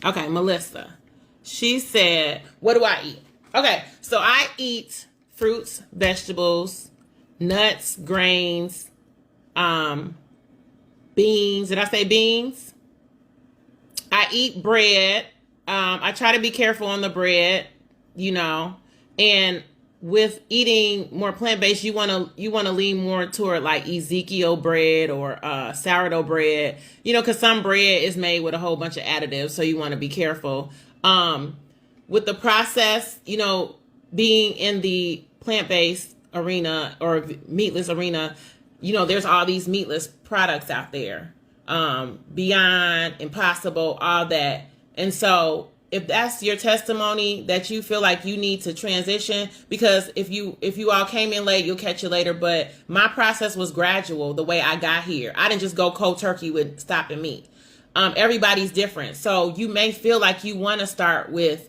Okay, Melissa. She said, what do I eat? Okay, so I eat fruits, vegetables, nuts, grains, um, beans. Did I say beans? I eat bread. I try to be careful on the bread, you know, and with eating more plant based, you want to lean more toward like Ezekiel bread or sourdough bread, you know, because some bread is made with a whole bunch of additives, so you want to be careful. Um, with the process, you know, being in the plant based arena or meatless arena, you know, there's all these meatless products out there, Beyond, Impossible, all that. And so if that's your testimony that you feel like you need to transition, because if you all came in late, you'll catch it later. But my process was gradual the way I got here. I didn't just go cold turkey with stopping meat. Everybody's different. So you may feel like you want to start with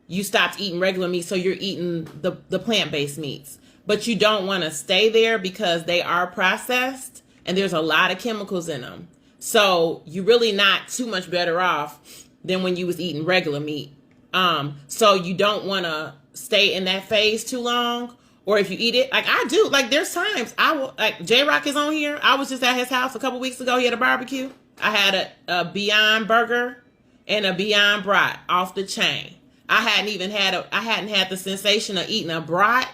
you stopped eating regular meat, so you're eating the plant-based meats. But you don't want to stay there because they are processed and there's a lot of chemicals in them. So you're really not too much better off than when you was eating regular meat. So you don't want to stay in that phase too long. Or if you eat it, like I do, like there's times I will, like J-Rock is on here. I was just at his house a couple weeks ago. He had a barbecue. I had a Beyond Burger and a Beyond Brat off the chain. I hadn't had the sensation of eating a brat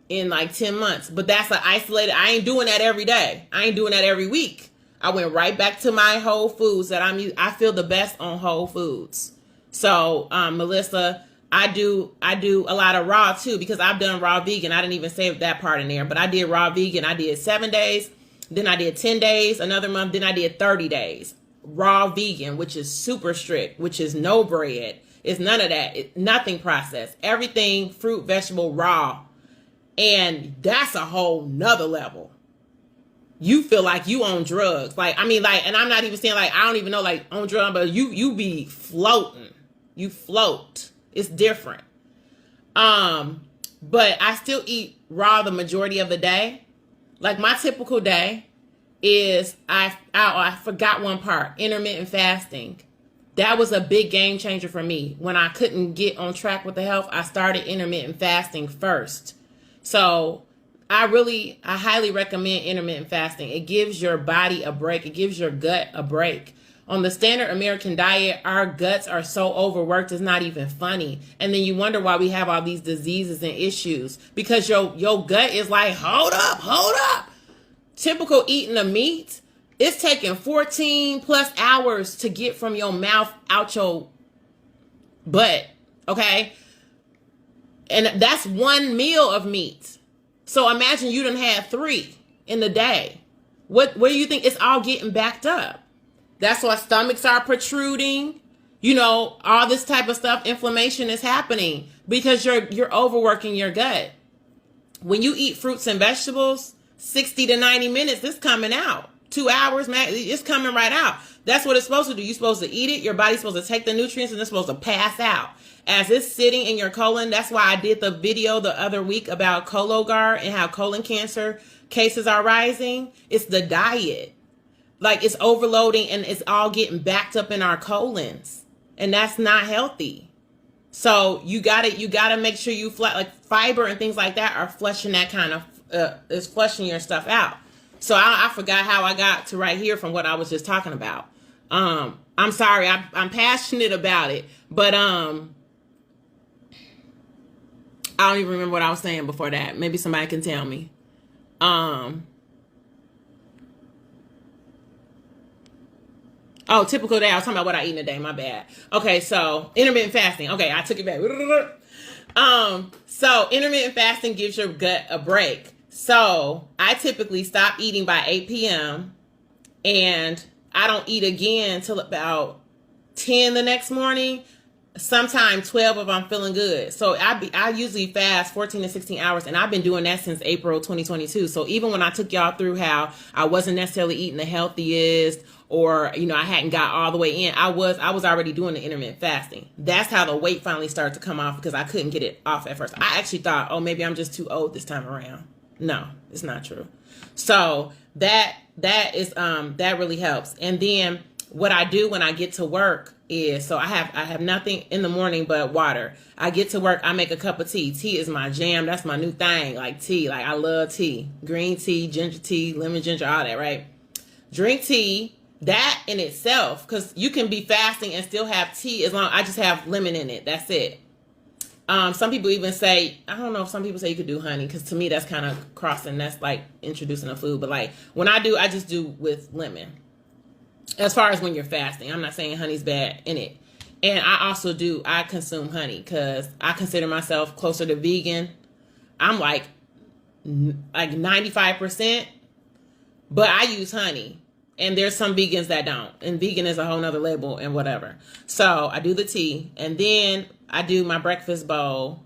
in like 10 months, but that's an isolated, I ain't doing that every day. I ain't doing that every week. I went right back to my Whole Foods that I feel the best on Whole Foods. So, Melissa, I do a lot of raw too, because I've done raw vegan. I didn't even say that part in there, but I did raw vegan. I did 7 days. Then I did 10 days, another month. Then I did 30 days raw vegan, which is super strict, which is no bread. It's none of that. Nothing processed. Everything fruit, vegetable, raw. And that's a whole nother level. You feel like you on drugs. Like, I mean, like, and I'm not even saying like, I don't even know like on drugs, but you be floating. You float. It's different. But I still eat raw the majority of the day. Like my typical day is I forgot one part, intermittent fasting. That was a big game changer for me. When I couldn't get on track with the health, I started intermittent fasting first. So I highly recommend intermittent fasting. It gives your body a break. It gives your gut a break. On the standard American diet, our guts are so overworked, it's not even funny. And then you wonder why we have all these diseases and issues. Because your gut is like, hold up. Typical eating of meat, it's taking 14 plus hours to get from your mouth out your butt. Okay? And that's one meal of meat. So imagine you done had 3 in the day. What do you think? It's all getting backed up. That's why stomachs are protruding. You know, all this type of stuff, inflammation is happening because you're overworking your gut. When you eat fruits and vegetables, 60 to 90 minutes, it's coming out. 2 hours, man, it's coming right out. That's what it's supposed to do. You're supposed to eat it. Your body's supposed to take the nutrients and it's supposed to pass out. As it's sitting in your colon, that's why I did the video the other week about Cologuard and how colon cancer cases are rising. It's the diet. Like it's overloading and it's all getting backed up in our colons. And that's not healthy. So you gotta make sure you like fiber and things like that are flushing that kind of, is flushing your stuff out. So I forgot how I got to right here from what I was just talking about. I'm sorry. I'm passionate about it, but, I don't even remember what I was saying before that. Maybe somebody can tell me. Oh, typical day. I was talking about what I eat in a day. My bad. Okay, so intermittent fasting. Okay, I took it back. So intermittent fasting gives your gut a break. So I typically stop eating by 8 p.m. and I don't eat again till about 10 the next morning. Sometimes 12 if I'm feeling good. So I usually fast 14 to 16 hours, and I've been doing that since April 2022. So even when I took y'all through how I wasn't necessarily eating the healthiest, or you know I hadn't got all the way in, I was already doing the intermittent fasting. That's how the weight finally started to come off, because I couldn't get it off at first. I actually thought, oh, maybe I'm just too old this time around. No, it's not true. So that is that really helps. And then what I do when I get to work, is. So I have nothing in the morning but water. I get to work, I make a cup of tea. Tea is my jam. That's my new thing. Like tea. Like I love tea. Green tea, ginger tea, lemon ginger, all that, right? Drink tea. That in itself, because you can be fasting and still have tea as long I just have lemon in it. That's it. Some people even say, I don't know if some people say you could do honey, because to me that's kind of crossing. That's like introducing a food. But like when I do, I just do with lemon. As far as when you're fasting, I'm not saying honey's bad in it. And I consume honey because I consider myself closer to vegan. I'm like 95%, but I use honey. And there's some vegans that don't. And vegan is a whole nother label and whatever. So I do the tea. And then I do my breakfast bowl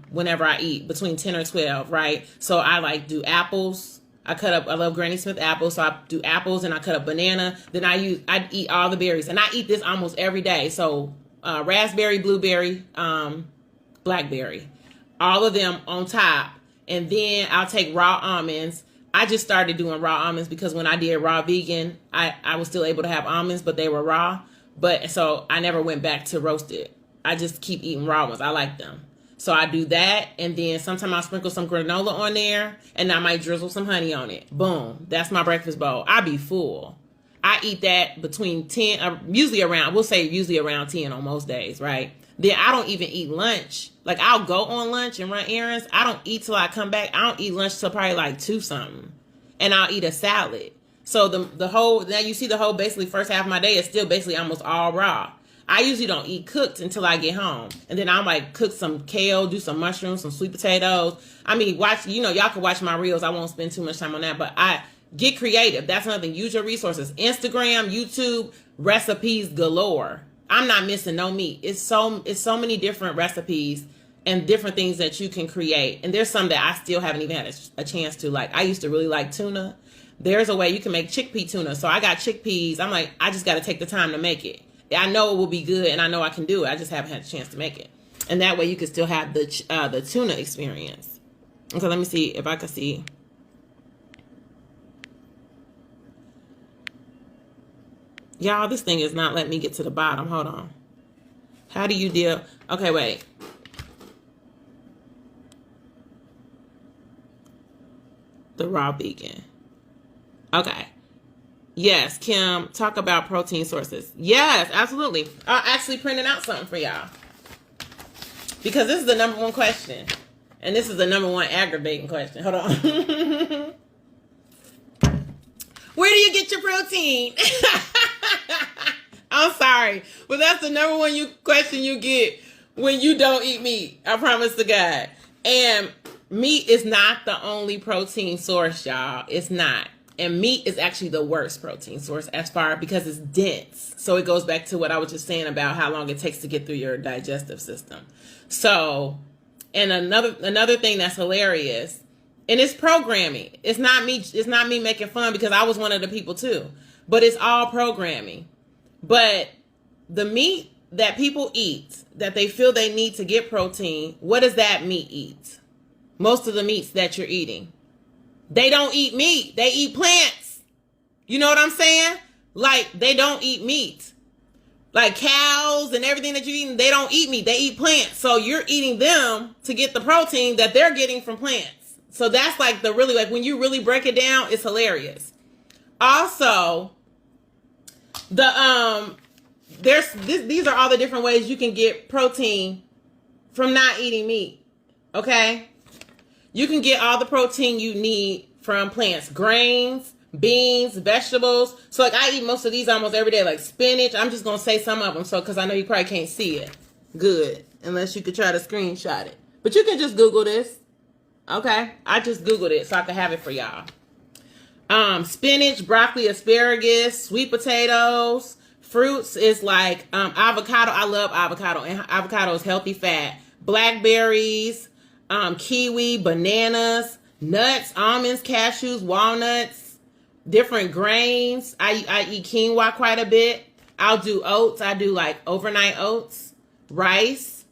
whenever I eat, between 10 or 12, right? So I like do apples. I love Granny Smith apples. So I do apples and I cut up banana. Then I eat all the berries. And I eat this almost every day. So raspberry, blueberry, blackberry. All of them on top. And then I'll take raw almonds. I just started doing raw almonds because when I did raw vegan, I was still able to have almonds, but they were raw. But so I never went back to roasted. I just keep eating raw ones. I like them. So I do that. And then sometimes I'll sprinkle some granola on there and I might drizzle some honey on it. Boom. That's my breakfast bowl. I be full. I eat that between 10, usually around 10 on most days, right? Then I don't even eat lunch. Like I'll go on lunch and run errands. I don't eat till I come back. I don't eat lunch till probably like 2 something. And I'll eat a salad. So now you see the whole basically first half of my day is still basically almost all raw. I usually don't eat cooked until I get home. And then I'll like cook some kale, do some mushrooms, some sweet potatoes. I mean, y'all can watch my reels. I won't spend too much time on that, but I get creative. That's another thing. Use your resources. Instagram, YouTube, recipes galore. I'm not missing no meat. It's so many different recipes and different things that you can create. And there's some that I still haven't even had a chance to. Like I used to really like tuna. There's a way you can make chickpea tuna. So I got chickpeas. I'm like, I just got to take the time to make it. I know it will be good and I know I can do it. I just haven't had a chance to make it. And that way you can still have the tuna experience. Okay, let me see if I can see. Y'all, this thing is not letting me get to the bottom. Hold on. How do you deal? Okay, wait. The raw vegan. Okay. Yes, Kim, talk about protein sources. Yes, absolutely. I actually printed out something for y'all. Because this is the number one question. And this is the number one aggravating question. Hold on. Where do you get your protein? I'm sorry, but that's the number one question you get when you don't eat meat. I promise to God. And meat is not the only protein source, y'all. It's not. And meat is actually the worst protein source because it's dense. So it goes back to what I was just saying about how long it takes to get through your digestive system. So, and another thing that's hilarious, and it's programming. It's not me making fun because I was one of the people too. But it's all programming. But the meat that people eat, that they feel they need to get protein, what does that meat eat? Most of the meats that you're eating. They don't eat meat. They eat plants. You know what I'm saying? Like, they don't eat meat. Like cows and everything that you're eating, they don't eat meat. They eat plants. So you're eating them to get the protein that they're getting from plants. So that's like when you really break it down, it's hilarious. Also, these are all the different ways you can get protein from not eating meat. Okay? You can get all the protein you need from plants, grains, beans, vegetables. So like I eat most of these almost every day, like spinach. I'm just going to say some of them because I know you probably can't see it good unless you could try to screenshot it. But you can just Google this. Okay? I just Googled it so I can have it for y'all. Spinach, broccoli, asparagus, sweet potatoes. Fruits is like avocado. I love avocado. And avocado is healthy fat. Blackberries. Kiwi, bananas, nuts, almonds, cashews, walnuts, different grains. I eat quinoa quite a bit. I'll do oats. I do like overnight oats, rice,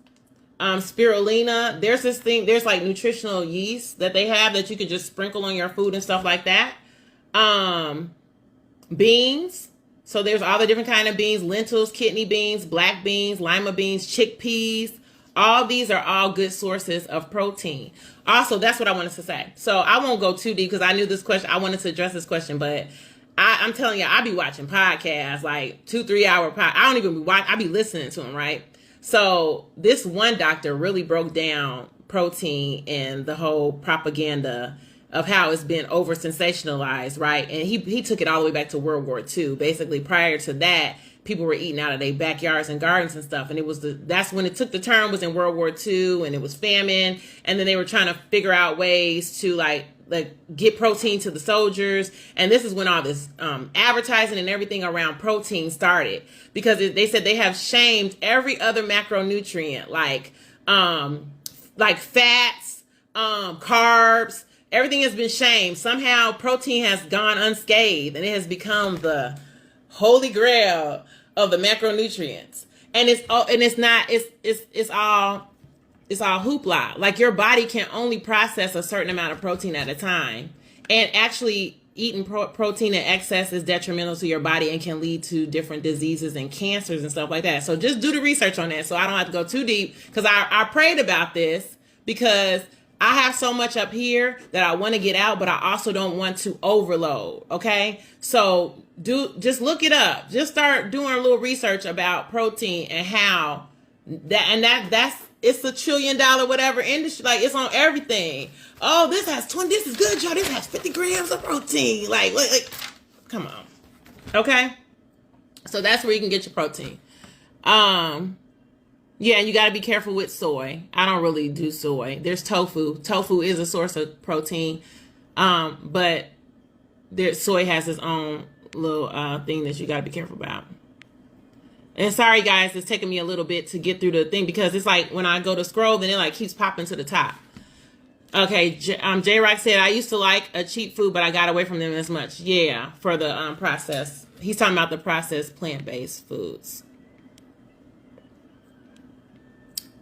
spirulina. There's this thing, there's like nutritional yeast that they have that you can just sprinkle on your food and stuff like that. Beans. So there's all the different kind of beans: lentils, kidney beans, black beans, lima beans, chickpeas. All these are all good sources of protein. Also, that's what I wanted to say. So I won't go too deep because I knew this question. I wanted to address this question, but I'm telling you, I be watching podcasts, like 2-3 hour I don't even be watching. I be listening to them, right? So this one doctor really broke down protein and the whole propaganda of how it's been over sensationalized, right? And he took it all the way back to World War II. Basically, prior to that, people were eating out of their backyards and gardens and stuff. And that's when it took the turn, was in World War II, and it was famine. And then they were trying to figure out ways to like get protein to the soldiers. And this is when all this advertising and everything around protein started, because they said they have shamed every other macronutrient, like fats, carbs. Everything has been shamed. Somehow protein has gone unscathed, and it has become the holy grail of the macronutrients. And it's all hoopla. Like, your body can only process a certain amount of protein at a time. And actually eating protein in excess is detrimental to your body and can lead to different diseases and cancers and stuff like that. So just do the research on that, so I don't have to go too deep, because I prayed about this, because I have so much up here that I want to get out, but I also don't want to overload. Okay. So just look it up. Just start doing a little research about protein and how that's it's $1 trillion whatever industry. Like, it's on everything. Oh, this is good, y'all. This has 50 grams of protein. Like, come on. Okay. So that's where you can get your protein. Yeah, and you got to be careful with soy. I don't really do soy. There's tofu. Tofu is a source of protein, but soy has its own little thing that you got to be careful about. And sorry, guys, it's taking me a little bit to get through the thing, because it's like when I go to scroll, then it like keeps popping to the top. Okay, J-Rock said, I used to like a cheap food, but I got away from them as much. Yeah, for the processed. He's talking about the processed plant-based foods.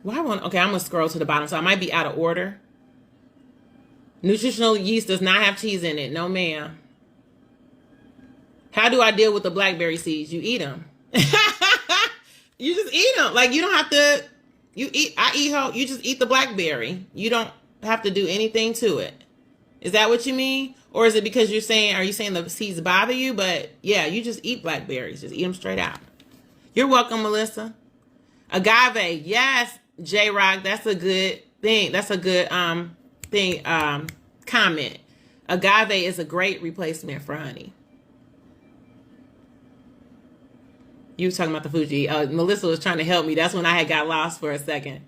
Okay, I'm going to scroll to the bottom, so I might be out of order. Nutritional yeast does not have cheese in it. No, ma'am. How do I deal with the blackberry seeds? You eat them. You just eat them. Like, you don't have to, you just eat the blackberry. You don't have to do anything to it. Is that what you mean? Or is it because are you saying the seeds bother you? But yeah, you just eat blackberries. Just eat them straight out. You're welcome, Melissa. Agave. Yes. J-Rock, that's a good thing. That's a good comment. Agave is a great replacement for honey. You were talking about the Fuji. Melissa was trying to help me. That's when I had got lost for a second.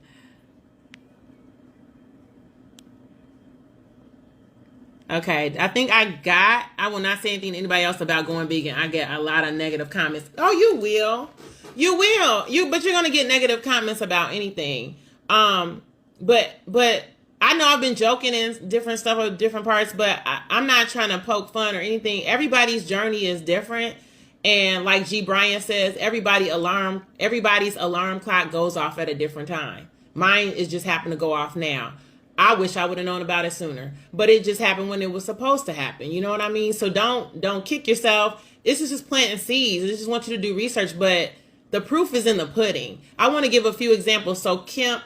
Okay, I think I will not say anything to anybody else about going vegan. I get a lot of negative comments. Oh, you will. But you're going to get negative comments about anything. But I know I've been joking and different stuff of different parts, but I'm not trying to poke fun or anything. Everybody's journey is different. And like G. Brian says, everybody's alarm clock goes off at a different time. Mine is just happened to go off now. I wish I would have known about it sooner, but it just happened when it was supposed to happen. You know what I mean? So don't kick yourself. This is just planting seeds. I just want you to do research, but the proof is in the pudding. I want to give a few examples. So Kim,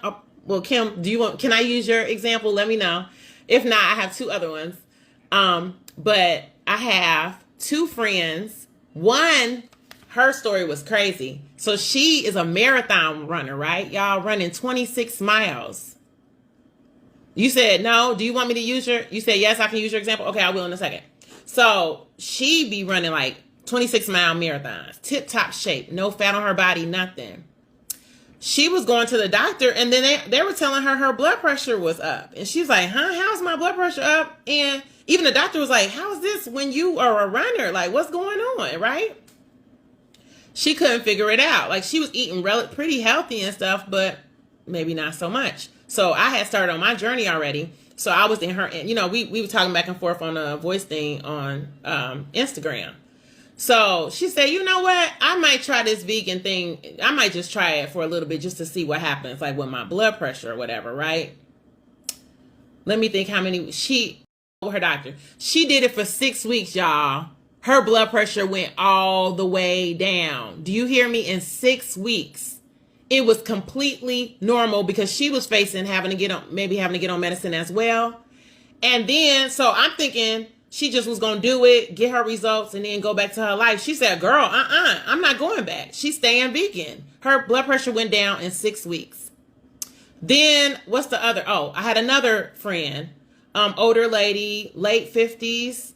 can I use your example? Let me know. If not, I have two other ones. But I have two friends. One, her story was crazy. So she is a marathon runner, right? Y'all running 26 miles. You said, no, do you want me to use you said, yes, I can use your example. Okay, I will in a second. So she be running like 26-mile marathons, tip top shape, no fat on her body, nothing. She was going to the doctor, and then they were telling her blood pressure was up. And she's like, how's my blood pressure up? And even the doctor was like, how is this when you are a runner? Like, what's going on, right? She couldn't figure it out. Like, she was eating pretty healthy and stuff, but maybe not so much. So I had started on my journey already. So I was in her, we were talking back and forth on a voice thing on Instagram. So she said, you know what? I might try this vegan thing. I might just try it for a little bit just to see what happens, like with my blood pressure or whatever, right? Let me think her doctor. She did it for 6 weeks, y'all. her blood pressure went all the way down. Do you hear me? In 6 weeks, it was completely normal because she was facing having to get on medicine as well. And then, so I'm thinking she just was going to do it, get her results, and then go back to her life. She said, girl, I'm not going back. She's staying vegan. Her blood pressure went down in 6 weeks. Then, what's the other? Oh, I had another friend, older lady, late 50s.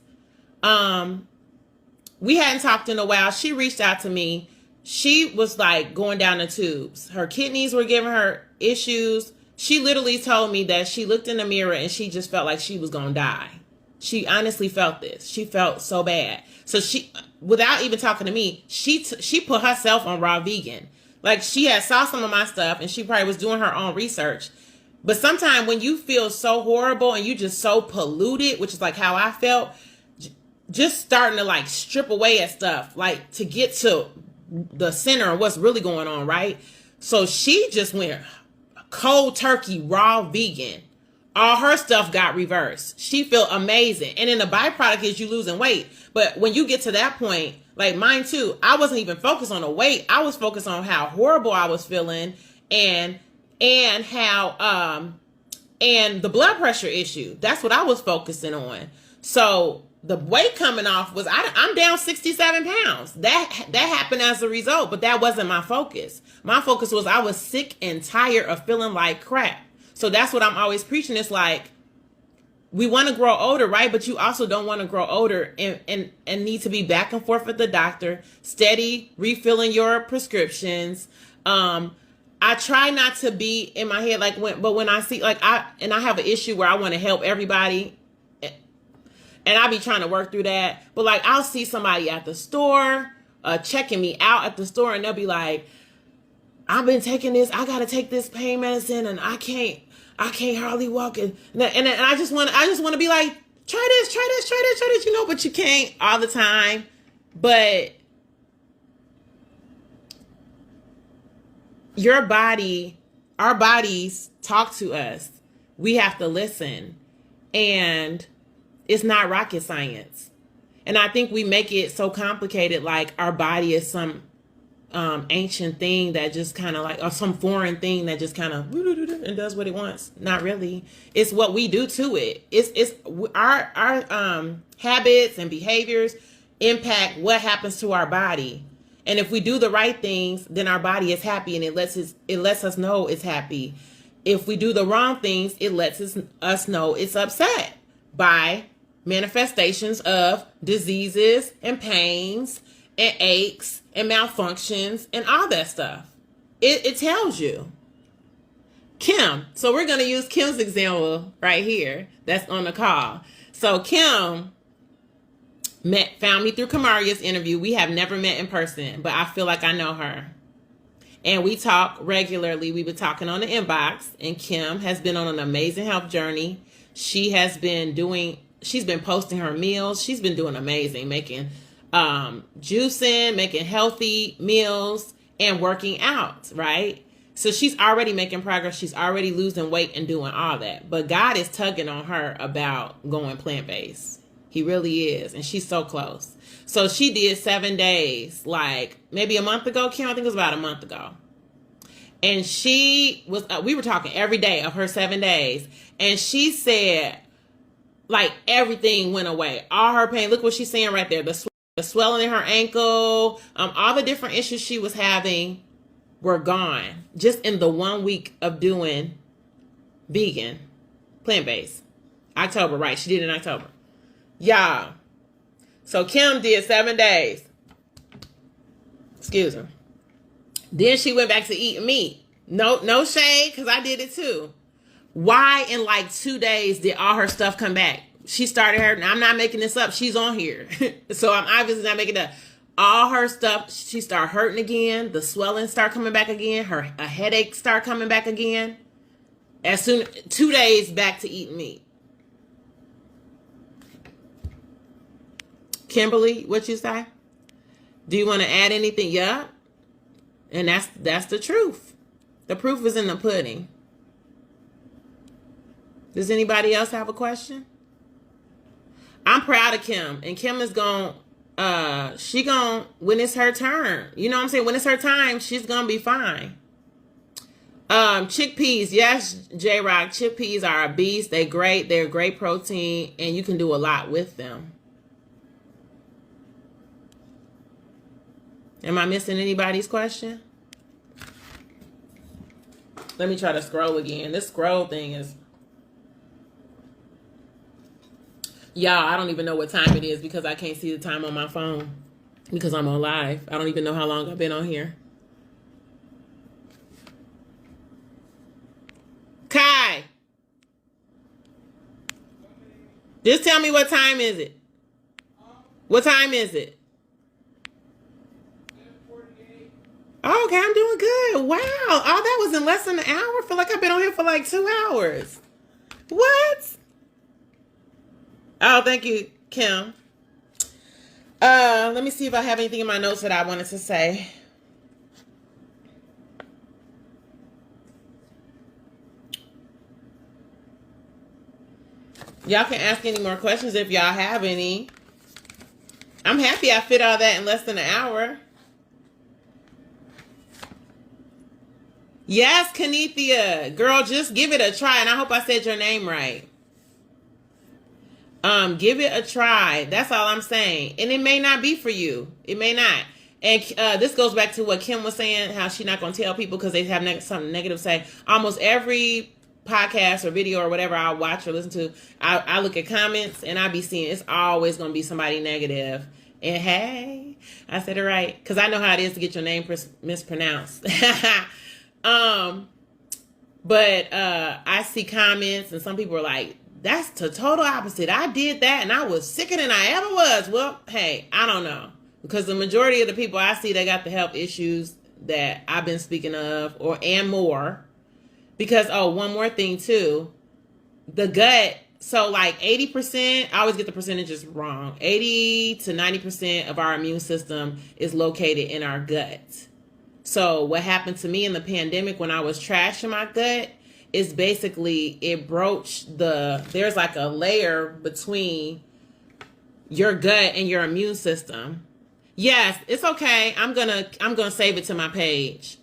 We hadn't talked in a while. She reached out to me. She was like going down the tubes. Her kidneys were giving her issues. She literally told me that she looked in the mirror and she just felt like she was going to die. She honestly felt this. She felt so bad. So she, without even talking to me, she put herself on raw vegan. Like she had saw some of my stuff and she probably was doing her own research. But sometimes when you feel so horrible and you just so polluted, which is like how I felt, just starting to like strip away at stuff, like to get to the center of what's really going on, right? So she just went cold turkey, raw vegan. All her stuff got reversed. She felt amazing. And then the byproduct is you losing weight. But when you get to that point, like mine too, I wasn't even focused on the weight. I was focused on how horrible I was feeling and how and the blood pressure issue. That's what I was focusing on. So the weight coming off was, I'm down 67 pounds. That happened as a result, but that wasn't my focus. My focus was I was sick and tired of feeling like crap. So that's what I'm always preaching. It's like, we want to grow older, right? But you also don't want to grow older and need to be back and forth with the doctor, steady refilling your prescriptions. I try not to be in my head but when I see I have an issue where I want to help everybody, and I be trying to work through that. But like I'll see somebody at the store, checking me out at the store, and they'll be like, "I've been taking this. I gotta take this pain medicine, and I can't hardly walk." And I just want to be like, try this, you know. But you can't all the time. But your body, our bodies talk to us. We have to listen, and it's not rocket science. And I think we make it so complicated, like our body is some ancient thing that just kind of like, or some foreign thing that just kind of and does what it wants. Not really. It's what we do to it. It's our habits and behaviors impact what happens to our body. And if we do the right things, then our body is happy, and it lets us know it's happy. If we do the wrong things, it lets us know it's upset by manifestations of diseases and pains and aches and malfunctions and all that stuff. It tells you. Kim. So we're going to use Kim's example right here. That's on the call. So Kim found me through Kamaria's interview. We have never met in person, but I feel like I know her. And we talk regularly. We've been talking on the inbox, and Kim has been on an amazing health journey. She's been posting her meals. She's been doing amazing, making juicing, making healthy meals, and working out, right? So she's already making progress. She's already losing weight and doing all that. But God is tugging on her about going plant-based. He really is. And she's so close. So she did 7 days, like maybe a month ago, Kim. I think it was about a month ago. And she was, we were talking every day of her 7 days. And she said, like, everything went away. All her pain. Look what she's saying right there. The swelling in her ankle, all the different issues she was having were gone. Just in the 1 week of doing vegan, plant-based. October, right? She did it in October. Y'all. So Kim did 7 days. Excuse me. Then she went back to eating meat. No shade, because I did it too. Why in like 2 days did all her stuff come back? She started hurting. I'm not making this up. She's on here. So I'm obviously not making it up. All her stuff, she started hurting again. The swelling started coming back again. A headache started coming back again. As soon 2 days back to eating meat. Kimberly, what you say? Do you want to add anything? Yeah. And that's the truth. The proof is in the pudding. Does anybody else have a question? I'm proud of Kim, and Kim is going she gon' when it's her turn. You know what I'm saying? When it's her time, she's gonna be fine. Chickpeas, yes, J-Rock, chickpeas are a beast. They're great protein, and you can do a lot with them. Am I missing anybody's question? Let me try to scroll again. This scroll thing is... Y'all, I don't even know what time it is because I can't see the time on my phone because I'm on live. I don't even know how long I've been on here. Kai, just tell me what time is it? What time is it? Oh, okay, I'm doing good. Wow. Oh, that was in less than an hour. I feel like I've been on here for like 2 hours. What? Oh, thank you, Kim. Let me see if I have anything in my notes that I wanted to say. Y'all can ask any more questions if y'all have any. I'm happy I fit all that in less than an hour. Yes, Kanethia. Girl, just give it a try. And I hope I said your name right. Give it a try. That's all I'm saying. And it may not be for you. It may not. And this goes back to what Kim was saying, how she's not going to tell people because they have something negative to say. Almost every podcast or video or whatever I watch or listen to, I look at comments and I be seeing it's always going to be somebody negative. And hey, I said it right. Because I know how it is to get your name mispronounced. But I see comments and some people are like, that's the total opposite. I did that and I was sicker than I ever was. Well, hey, I don't know. Because the majority of the people I see, they got the health issues that I've been speaking of and more. Because, one more thing too. The gut, so like 80%, I always get the percentages wrong. 80 to 90% of our immune system is located in our gut. So what happened to me in the pandemic when I was trashing my gut is basically it broached there's like a layer between your gut and your immune system. Yes, it's okay. I'm gonna save it to my page.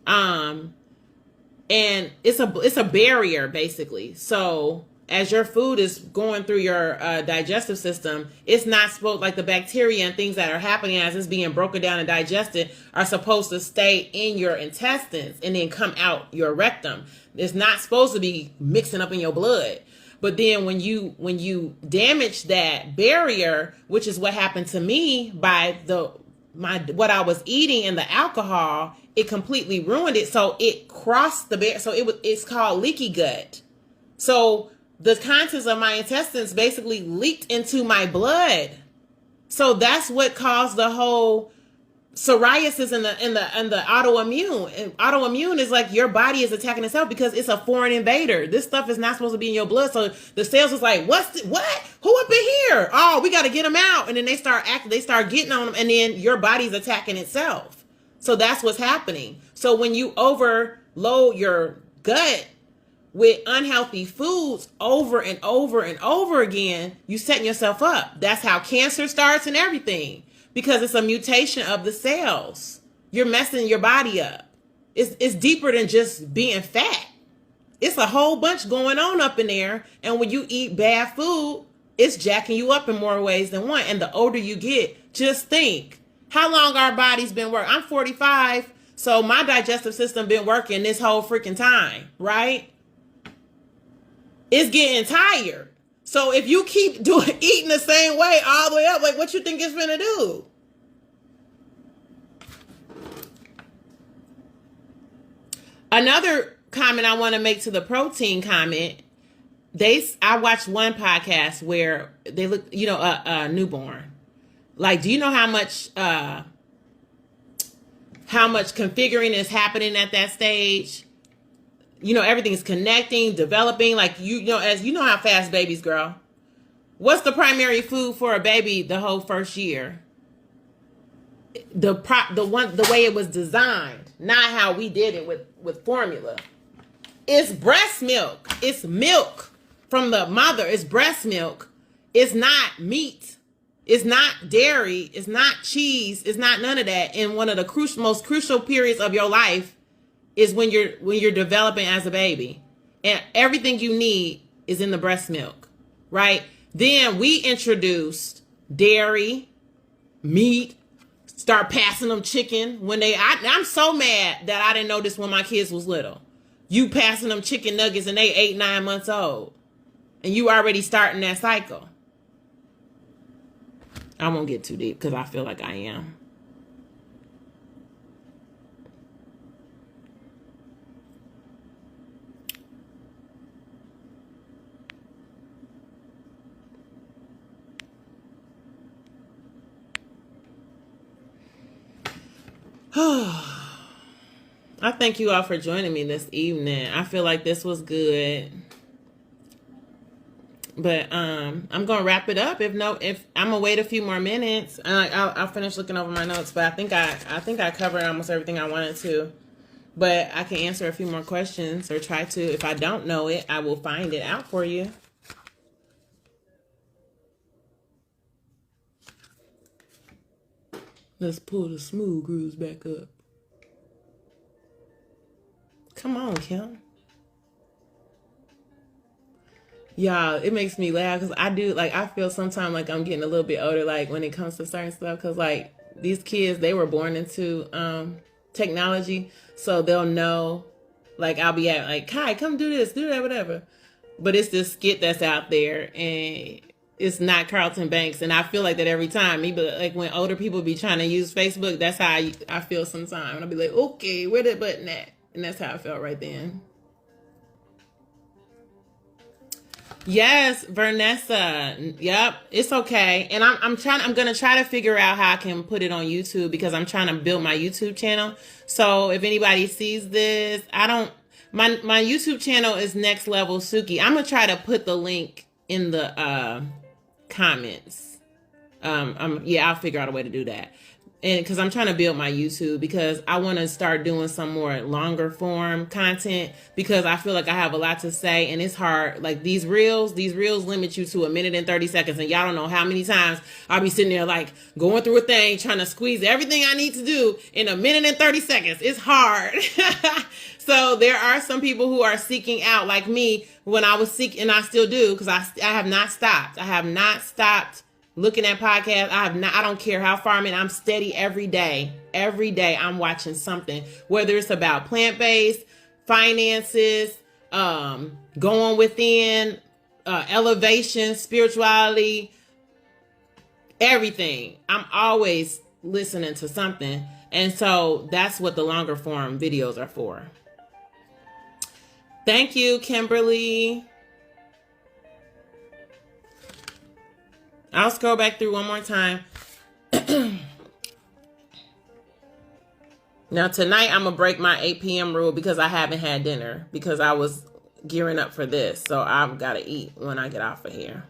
And it's a barrier basically. So as your food is going through your digestive system, it's not supposed, like the bacteria and things that are happening as it's being broken down and digested are supposed to stay in your intestines and then come out your rectum. It's not supposed to be mixing up in your blood. But then when you damage that barrier, which is what happened to me by what I was eating and the alcohol, it completely ruined it. So it crossed the barrier. So it's called leaky gut. So the contents of my intestines basically leaked into my blood. So that's what caused the whole psoriasis and the autoimmune. And autoimmune is like your body is attacking itself because it's a foreign invader. This stuff is not supposed to be in your blood. So the cells is like, what? Who up in here? Oh, we got to get them out. And then they start getting on them, and then your body's attacking itself. So that's what's happening. So when you overload your gut with unhealthy foods over and over and over again, you setting yourself up. That's how cancer starts and everything, because it's a mutation of the cells. You're messing your body up. It's deeper than just being fat. It's a whole bunch going on up in there. And when you eat bad food, it's jacking you up in more ways than one. And the older you get, just think how long our body's been working. I'm 45, so my digestive system been working this whole freaking time, right? It's getting tired. So if you keep eating the same way all the way up, like what you think it's gonna do? Another comment I want to make to the protein comment, I watched one podcast where they look, a newborn. Like, do you know how much configuring is happening at that stage? Everything's connecting, developing, like, as you know how fast babies grow. What's the primary food for a baby the whole first year? The way it was designed, not how we did it with formula. It's breast milk. It's milk from the mother. It's breast milk. It's not meat. It's not dairy. It's not cheese. It's not none of that. And one of the most crucial periods of your life is when you're developing as a baby, and everything you need is in the breast milk, right? Then we introduced dairy, meat, start passing them chicken when I'm so mad that I didn't know this when my kids was little. You passing them chicken nuggets and they 8, 9 months old, and you already starting that cycle. I won't get too deep because I feel like I am. I thank you all for joining me this evening. I feel like this was good. But I'm gonna wrap it up. If I'm gonna wait a few more minutes, I'll finish looking over my notes. But I think I covered almost everything I wanted to. But I can answer a few more questions or try to. If I don't know it, I will find it out for you. Let's pull the smooth grooves back up. Come on, Kim. Y'all, it makes me laugh because I feel sometimes like I'm getting a little bit older, like when it comes to certain stuff, because like these kids, they were born into technology, so they'll know, like I'll be at like, Kai, come do this, do that, whatever. But it's this skit that's out there, and it's not Carlton Banks, and I feel like that every time. But like when older people be trying to use Facebook, that's how I feel sometimes. And I'll be like, okay, where that button at? And that's how I felt right then. Yes, Vanessa. Yep, it's okay. And I'm gonna try to figure out how I can put it on YouTube because I'm trying to build my YouTube channel. So if anybody sees this, my YouTube channel is Next Level Suki. I'm gonna try to put the link in the comments. I'll figure out a way to do that. And because I'm trying to build my YouTube because I want to start doing some more longer form content because I feel like I have a lot to say and it's hard. Like these reels limit you to 1 minute and 30 seconds. And y'all don't know how many times I'll be sitting there like going through a thing, trying to squeeze everything I need to do in 1 minute and 30 seconds. It's hard. So there are some people who are seeking out like me when I was seeking, and I still do because I have not stopped. I have not stopped looking at podcasts. I don't care how far I'm steady every day. Every day I'm watching something, whether it's about plant-based, finances, going within, elevation, spirituality, everything. I'm always listening to something. And so that's what the longer form videos are for. Thank you, Kimberly. I'll scroll back through one more time. Now, tonight, I'm going to break my 8 p.m. rule because I haven't had dinner because I was gearing up for this. So I've got to eat when I get off of here.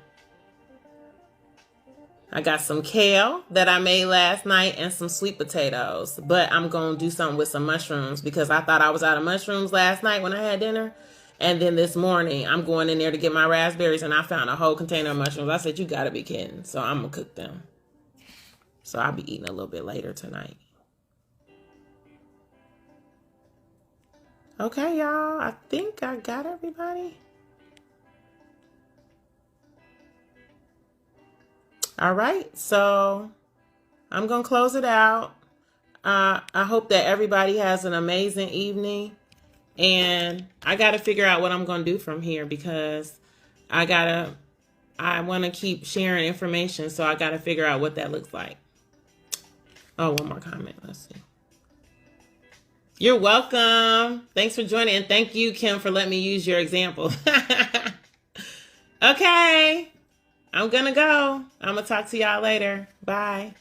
I got some kale that I made last night and some sweet potatoes. But I'm going to do something with some mushrooms because I thought I was out of mushrooms last night when I had dinner. And then this morning, I'm going in there to get my raspberries, and I found a whole container of mushrooms. I said, you got to be kidding. So I'm going to cook them. So I'll be eating a little bit later tonight. Okay, y'all. I think I got everybody. All right. So I'm going to close it out. I hope that everybody has an amazing evening. And I got to figure out what I'm going to do from here because I want to keep sharing information. So I got to figure out what that looks like. Oh, one more comment. Let's see. You're welcome. Thanks for joining. And thank you, Kim, for letting me use your example. Okay. I'm going to go. I'm going to talk to y'all later. Bye.